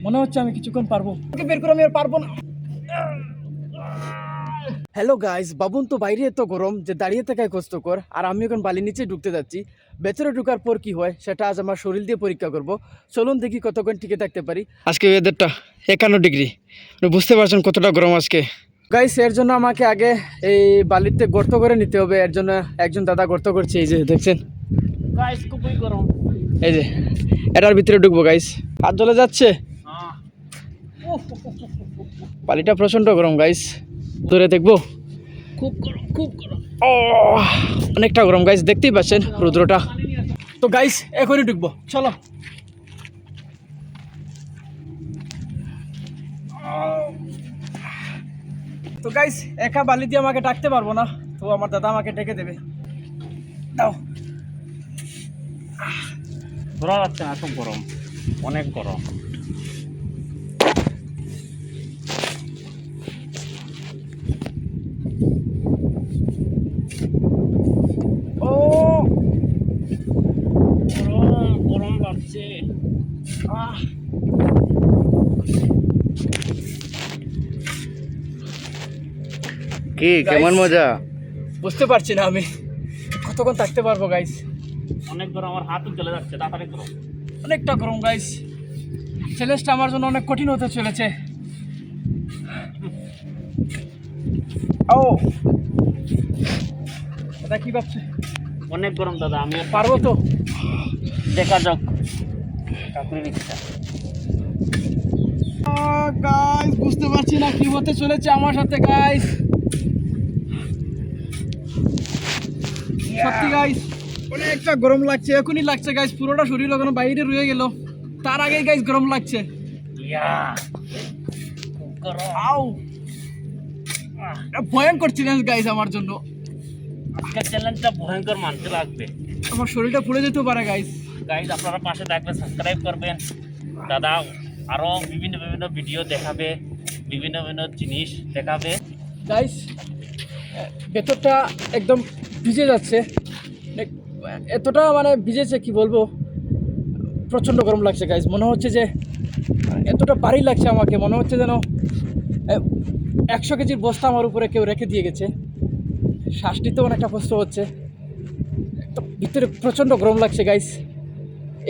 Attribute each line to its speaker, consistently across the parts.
Speaker 1: মনে হচ্ছে আমি কিছুক্ষণ পারবো, ওকে বের করে আমি আর পারবো না। হ্যালো গাইস, বাবুন তো বাইরে এত গরম যে দাঁড়িয়ে থাকায় কষ্টকর, আর আমি এখন বালির নিচে ঢুকতে যাচ্ছি। ভেতরে ঢুকার পর কি হয় সেটা আজ আমার শরীর দিয়ে পরীক্ষা করব। চলুন দেখি কতক্ষণ টিকে থাকতে পারি। আজকে ওয়েদারটা 51 ডিগ্রি, বুঝতে পারছেন কতটা গরম আজকে। গাইস, এর জন্য আমাকে আগে এই বালিতে গর্ত করে নিতে হবে। এর জন্য একজন দাদা গর্ত করছে, এই যে দেখছেন গাইস, খুবই গরম। এই যে এটার ভিতরে ঢুকবো গাইস, হাত জ্বলে যাচ্ছে। বালিটা প্রচন্ড গরম গাইস, ধরে দেখবো। খুব গরম, খুব গরম, অনেকটা গরম গাইস, দেখতেই পাচ্ছেন রৌদ্রটা। তো গাইস এখনই ঢুকবো, চলো। তো গাইস, একা বালি দিয়ে আমাকে ডাকতে পারবো না, তো আমার দাদা আমাকে ডেকে দেবে। দাও।
Speaker 2: ধরা যাচ্ছে না, খুব গরম, অনেক গরম।
Speaker 1: ও
Speaker 2: গরম গরম লাগছে। কি কেমন মজা
Speaker 1: বুঝতে পারছি না আমি কতক্ষণ থাকতে পারবো গাইস।
Speaker 2: অনেক গরম, আমার হাত চলে যাচ্ছে, তাড়াতাড়ি গরম।
Speaker 1: অনেকটা গরম গাইস, চ্যালেঞ্জটা আমার জন্য অনেক কঠিন হতে চলেছে। ও দাদা কি ভাবছে?
Speaker 2: অনেক গরম দাদা, আমি
Speaker 1: পারবো তো?
Speaker 2: দেখা যাক। কাকুরি রিক্সা
Speaker 1: গাইস, বুঝতে পারছি না কি হতে চলেছে আমার সাথে গাইস। সত্যি গাইস অনেকটা গরম লাগছে, এখনই লাগছে গাইস, পুরোটা শরীর ওখানে বাইরে রয়ে গেল, তার আগেই গাইস গরম লাগছে।
Speaker 2: খুব গরম।
Speaker 1: আউ, ভয়ঙ্কর চ্যালেঞ্জ গাইস আমার জন্য।
Speaker 2: আজকের চ্যালেঞ্জটা ভয়ঙ্কর মানতে লাগবে।
Speaker 1: আমার শরীরটা পুড়ে যেতে পারে গাইস।
Speaker 2: গাইজ আপনারা পাশে থাকবেন, সাবস্ক্রাইব করবেন। দাদা আরও বিভিন্ন বিভিন্ন ভিডিও দেখাবে, বিভিন্ন বিভিন্ন জিনিস দেখাবে।
Speaker 1: গাইস ভেতরটা একদম ভিজে যাচ্ছে, এতটা মানে ভিজেছে কি বলবো, প্রচণ্ড গরম লাগছে গাইস। মনে হচ্ছে যে এতটা ভারী লাগছে আমাকে, মনে হচ্ছে যেন 100 কেজির বস্তা আমার উপরে কেউ রেখে দিয়ে গেছে। শ্বাস নিতেও অনেকটা কষ্ট হচ্ছে, ভিতরে প্রচণ্ড গরম লাগছে গাইস।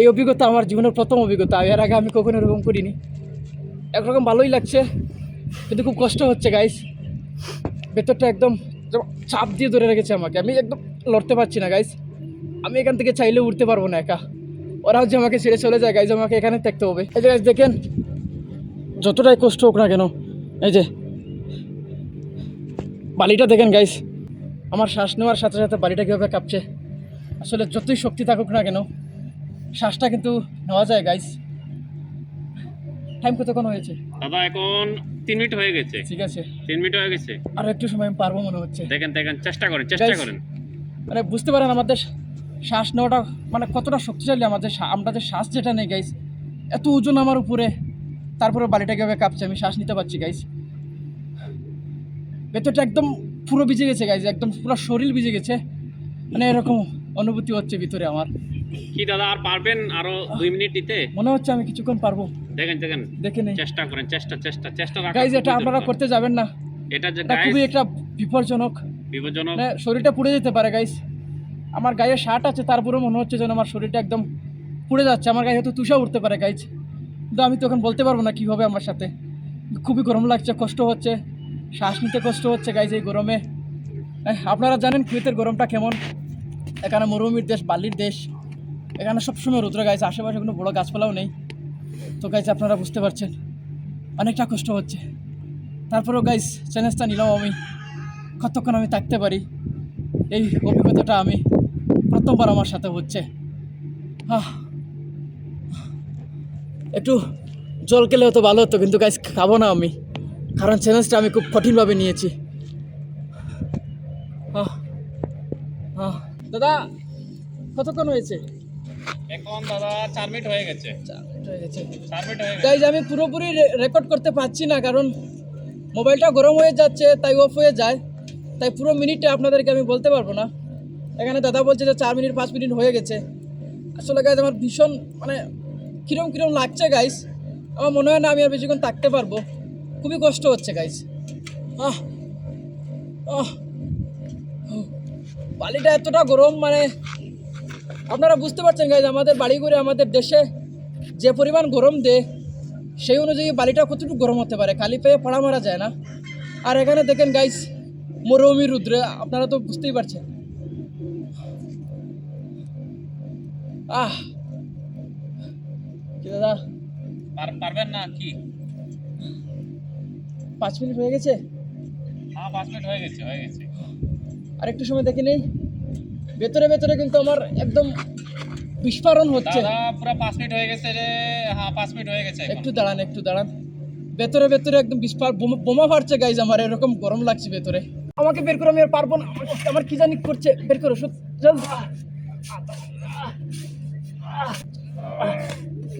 Speaker 1: এই অভিজ্ঞতা আমার জীবনের প্রথম অভিজ্ঞতা, এর আগে আমি কখনো এরকম করিনি। একরকম ভালোই লাগছে কিন্তু খুব কষ্ট হচ্ছে গাইস। ভেতরটা একদম চাপ দিয়ে ধরে রেখেছে আমাকে, আমি একদম লড়তে পারছি না গাইস। আমি এখান থেকে চাইলেও উঠতে পারবো না একা, ওরাও যে আমাকে ছেড়ে চলে যায় গাইস, আমাকে এখানে থাকতে হবে। এই যে গাইস দেখেন, যতটাই কষ্ট হোক না কেন, এই যে বালিটা দেখেন গাইস, আমার শ্বাস নেওয়ার সাথে সাথে বালিটা কীভাবে কাঁপছে। আসলে যতই শক্তি থাকুক না কেন, শ্বাসটা কিন্তু নেওয়া যায় গাইস। টাইম কতক্ষণ হয়েছে
Speaker 2: দাদা? এখন 3 মিনিট হয়ে গেছে।
Speaker 1: ঠিক আছে,
Speaker 2: 3 মিনিট হয়ে গেছে।
Speaker 1: আর একটু সময় আমি পারবো মনে হচ্ছে।
Speaker 2: দেখেন দেখেন, চেষ্টা করেন, চেষ্টা
Speaker 1: Guys,
Speaker 2: করেন।
Speaker 1: মানে বুঝতে পারেন আমাদের শ্বাস নেওয়াটা মানে কতটা শক্তিশালী, আমাদের আমরা যে শ্বাস যেটা নেই গাইস, এত ওজন আমার উপরে, তারপরে বালিটা কীভাবে কাঁপছে, আমি শ্বাস নিতে পারছি গাইস। ভেতরটা একদম পুরো ভিজে গেছে গাইস, একদম পুরো শরীর ভিজে গেছে, মানে এরকম অনুভূতি হচ্ছে ভিতরে আমার।
Speaker 2: কি দাদা আর পারবেন আরো 2 মিনিট দিতে?
Speaker 1: মনে হচ্ছে আমি কিছুক্ষণ পারবো,
Speaker 2: দেখেন দেখেন,
Speaker 1: দেখে নেই
Speaker 2: চেষ্টা করেন, চেষ্টা চেষ্টা চেষ্টা রাখা
Speaker 1: গাইস। এটা
Speaker 2: খুবই
Speaker 1: আপনারা
Speaker 2: দরকার।
Speaker 1: করতে যাবেন না,
Speaker 2: এটা যে
Speaker 1: এটা
Speaker 2: গাইস
Speaker 1: খুবই একটা বিপজ্জনক,
Speaker 2: বিপজ্জনক।
Speaker 1: মানে শরীরটা পুড়ে যেতে পারে গাইস। আমার গায়ে শার্ট আছে, তারপরেও মনে হচ্ছে যেন আমার শরীরটা একদম পুড়ে যাচ্ছে, আমার গায়ে হয়তো তুষা উঠতে পারে গাইস, কিন্তু আমি তখন বলতে পারবো না কীভাবে আমার সাথে। খুবই গরম লাগছে, কষ্ট হচ্ছে, শ্বাস নিতে কষ্ট হচ্ছে গাইস এই গরমে। আপনারা জানেন কুয়েতের গরমটা কেমন, এখানে মরুভূমির দেশ, বালির দেশ, এখানে সবসময় রৌদ্র গাইছে, আশেপাশে কোনো বড়ো গাছপালাও নেই। তো গাইস আপনারা বুঝতে পারছেন অনেকটা কষ্ট হচ্ছে, তারপরেও গাইস চ্যালেঞ্জটা নিলাম আমি, কতক্ষণ আমি থাকতে পারি। এই অভিজ্ঞতাটা আমি প্রথমবার আমার সাথে হচ্ছে। একটু জল খেলে হতো ভালো হতো, কিন্তু গাইস খাবো না আমি, কারণ চ্যালেঞ্জটা আমি খুব কঠিনভাবে নিয়েছি। দাদা কতক্ষণ হয়েছে?
Speaker 2: এখন দাদা 4 মিনিট হয়ে গেছে।
Speaker 1: 4 মিনিট হয়ে গেছে
Speaker 2: 4 মিনিট হয়ে গেছে।
Speaker 1: গাইস, আমি পুরোপুরি রেকর্ড করতে পারছি না, কারণ মোবাইলটা গরম হয়ে যাচ্ছে, তাই অফ হয়ে যায়, তাই পুরো মিনিটটা আপনাদেরকে আমি বলতে পারবো না। এখানে দাদা বলছে যে 4 মিনিট 5 মিনিট হয়ে গেছে। আসলে গাইস আমার ভীষণ মানে কিরম লাগছে গাইস, আমার মনে হয় না আমি আর বেশিক্ষণ থাকতে পারবো, খুবই কষ্ট হচ্ছে গাইজ। আহ আহ বালিটা এতটা গরম, মানে আপনারা বুঝতে পারছেন গাইজ, আমাদের বাড়ি ঘুরে আমাদের দেশে যে পরিমাণ গরম দেয় সেই অনুযায়ী বালিটা কতটুকু গরম হতে পারে, খালি পেয়ে পড়া মারা যায় না। আর এখানে দেখেন গাইজ মরুভূমি রুদ্রে, আপনারা তো বুঝতেই পারছেন। কি দাদা
Speaker 2: পারবেন না কি?
Speaker 1: 5 মিনিট হয়ে গেছে?
Speaker 2: হ্যাঁ 5 মিনিট হয়ে গেছে
Speaker 1: আর একটু সময় দেখি নেই। ভেতরে ভেতরে কিন্তু আমার একদম বিস্ফোরণ হচ্ছে।
Speaker 2: দাদা পুরো 5 মিনিট হয়ে গেছে রে। হ্যাঁ 5 মিনিট হয়ে গেছে।
Speaker 1: একটু দাঁড়ান। ভেতরে ভেতরে একদম বোমা ফাটছে গাইজ, আমার এরকম গরম লাগছে ভেতরে। আমাকে বের করে, আমি আর পারবো না, আমার কি জানি করছে, বের করো জলদি।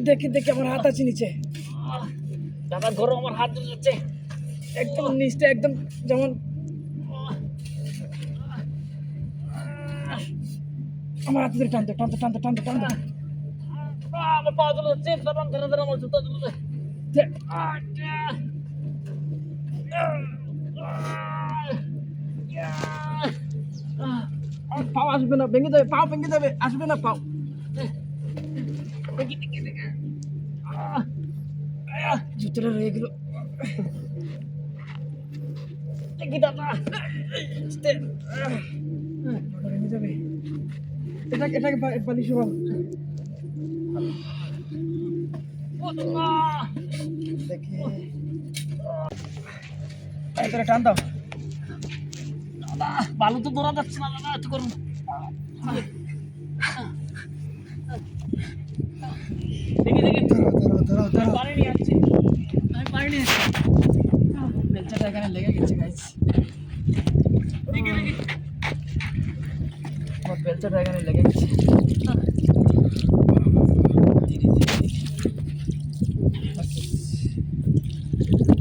Speaker 1: দেখি আমার হাত আছে নিচে।
Speaker 2: দাদা গরম, আমার হাত জ্বলছে
Speaker 1: একদম নিচটা, একদম যেমন আমার হাত ধরে টানতে।
Speaker 2: আমার পা জ্বলছে, দাদা ধরে আমার জুতা জ্বলছে।
Speaker 1: পাও আসবে না, ভেঙে যাবে, আসবে না পাও। জুতোটা রয়ে গেল। ভেঙে যাবে। এটাকে বালিশ দেখি, টান দাও।
Speaker 2: বালু তো ধরা যাচ্ছে না দাদা, এত করুন। দেখি
Speaker 1: ধরো।
Speaker 2: পানি নিয়ে আসছি।
Speaker 1: বেলচাটা এখানে লেগে গেছে গাইস।
Speaker 2: দেখি
Speaker 1: আমার বেলচাটা এখানে লেগে গেছে।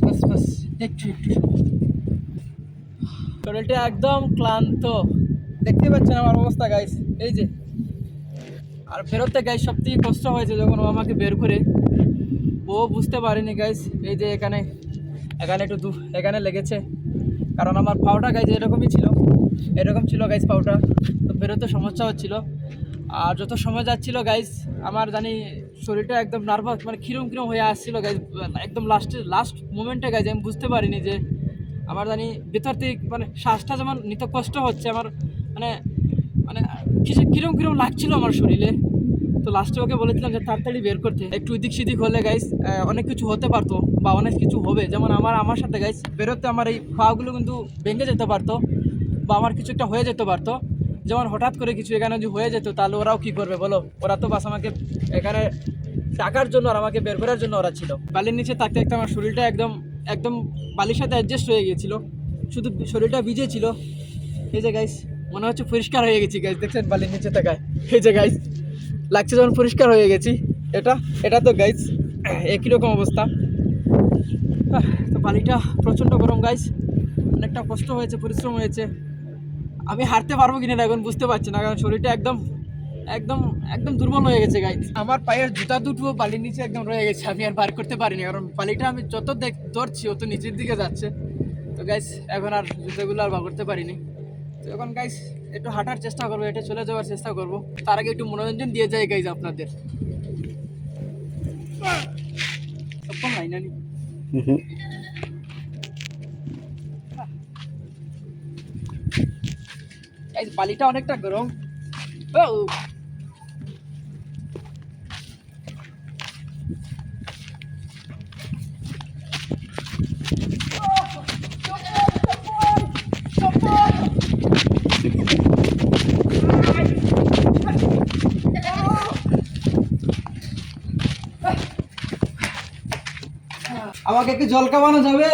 Speaker 1: বাস একটু শরীরটা একদম ক্লান্ত, দেখতে পাচ্ছেন আমার অবস্থা গাইস, এই যে। আর বেরোতে গাইস সবথেকে কষ্ট হয়েছে যখন ও আমাকে বের করে, ও বুঝতে পারেনি গাইস, এই যে এখানে একটু এখানে লেগেছে, কারণ আমার পাউটা গাইস এরকম ছিল গাইস পাউটা, তো বেরোতে সমস্যা হচ্ছিল। আর যত সময় যাচ্ছিল গাইস, আমার জানি শরীরটা একদম নার্ভাস, মানে কিরম হয়ে আসছিল গাইস, একদম লাস্ট মোমেন্টে গাইস আমি বুঝতে পারিনি যে আমার জানি ভেতর থেকে মানে শ্বাসটা যেমন নিতে কষ্ট হচ্ছে আমার, মানে মানে কিরম লাগছিল আমার শরীরে। তো লাস্টে ওকে বলেছিলাম যে তাড়াতাড়ি বের করতে, একটু এদিক সেদিক হলে গাইস অনেক কিছু হতে পারতো বা অনেক কিছু হবে, যেমন আমার সাথে গাইস বেরোতে আমার এই পাগুলো কিন্তু ভেঙে যেতে পারতো বা আমার কিছু একটা হয়ে যেতে পারতো। যেমন হঠাৎ করে কিছু এখানে যদি হয়ে যেত তাহলে ওরাও কি করবে বলো, ওরা তো বাস আমাকে এখানে টাকার জন্য আর আমাকে বের করার জন্য ওরা ছিল। বালির নিচে থাকতে আমার শরীরটা একদম বালির সাথে অ্যাডজাস্ট হয়ে গিয়েছিল, শুধু শরীরটা ভিজে ছিল। এই যে গাইস মনে হচ্ছে পরিষ্কার হয়ে গেছি গাইস, দেখছেন বালির নিচে থাকায়, এই যে গাইস লাগছে যখন পরিষ্কার হয়ে গেছি। এটা তো গাইস একই রকম অবস্থা। তো বালিটা প্রচণ্ড গরম গাইস, অনেকটা কষ্ট হয়েছে, পরিশ্রম হয়েছে। আমি হাঁটতে পারবো কিনা এখন বুঝতে পারছি না, কারণ শরীরটা একদম দুর্বল হয়ে গেছে গাইস। আমার পায়ের জুতা দুটো বালির নিচে একদম রয়ে গেছে, আমি আর বার করতে পারিনি, কারণ বালিটা আমি যত ধরছি অত নিচের দিকে যাচ্ছে। তো গাইস এখন আর জুতাগুলো আর বার করতে পারিনি। তো এখন গাইস একটু হাঁটার চেষ্টা করবো, হেঁটে চলে যাওয়ার চেষ্টা করবো, তার আগে একটু মনোরঞ্জন দিয়ে যায় গাইস আপনাদের। বালিটা অনেকটা গরম। আমাকে একটু জল খাওয়ানো যাবে?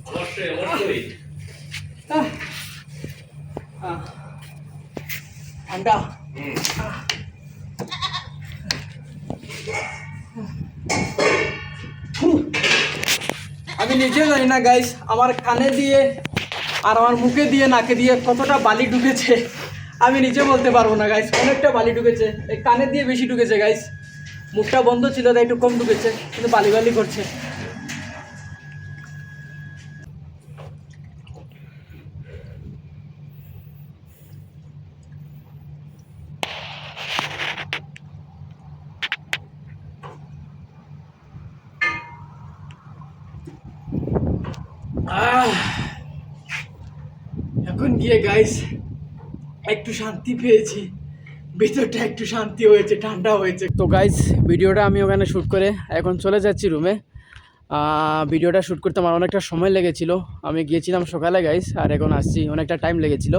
Speaker 2: অবশ্যই
Speaker 1: ঠান্ডা। আমি নিজেও জানি না গাইস আমার কানে দিয়ে আর আমার মুখে দিয়ে নাকে দিয়ে কতটা বালি ঢুকেছে, আমি নিজে বলতে পারবো না গাইস। অনেকটা বালি ঢুকেছে, এই কানে দিয়ে বেশি ঢুকেছে গাইস। মুখটা বন্ধ ছিল তাই একটু কম ঢুকেছে, কিন্তু বালি বালি করছে। এখন গিয়ে গাইস একটু শান্তি পেয়েছি, ভিতরটা একটু শান্তি হয়েছে, ঠান্ডা হয়েছে। তো গাইস ভিডিওটা আমি ওখানে শ্যুট করে এখন চলে যাচ্ছি রুমে। ভিডিওটা শ্যুট করতে আমার অনেকটা সময় লেগেছিল, আমি গিয়েছিলাম সকালে গাইস, আর এখন আসছি, অনেকটা টাইম লেগেছিল।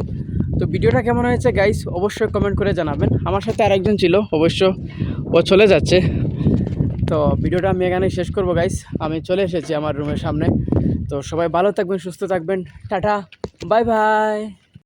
Speaker 1: তো ভিডিওটা কেমন হয়েছে গাইস অবশ্যই কমেন্ট করে জানাবেন। আমার সাথে আরেকজন ছিল, অবশ্য ও চলে যাচ্ছে। তো ভিডিওটা আমি এখানেই শেষ করবো গাইস, আমি চলে এসেছি আমার রুমের সামনে। তো সবাই ভালো থাকবেন, সুস্থ থাকবেন, টাটা, বাই বাই।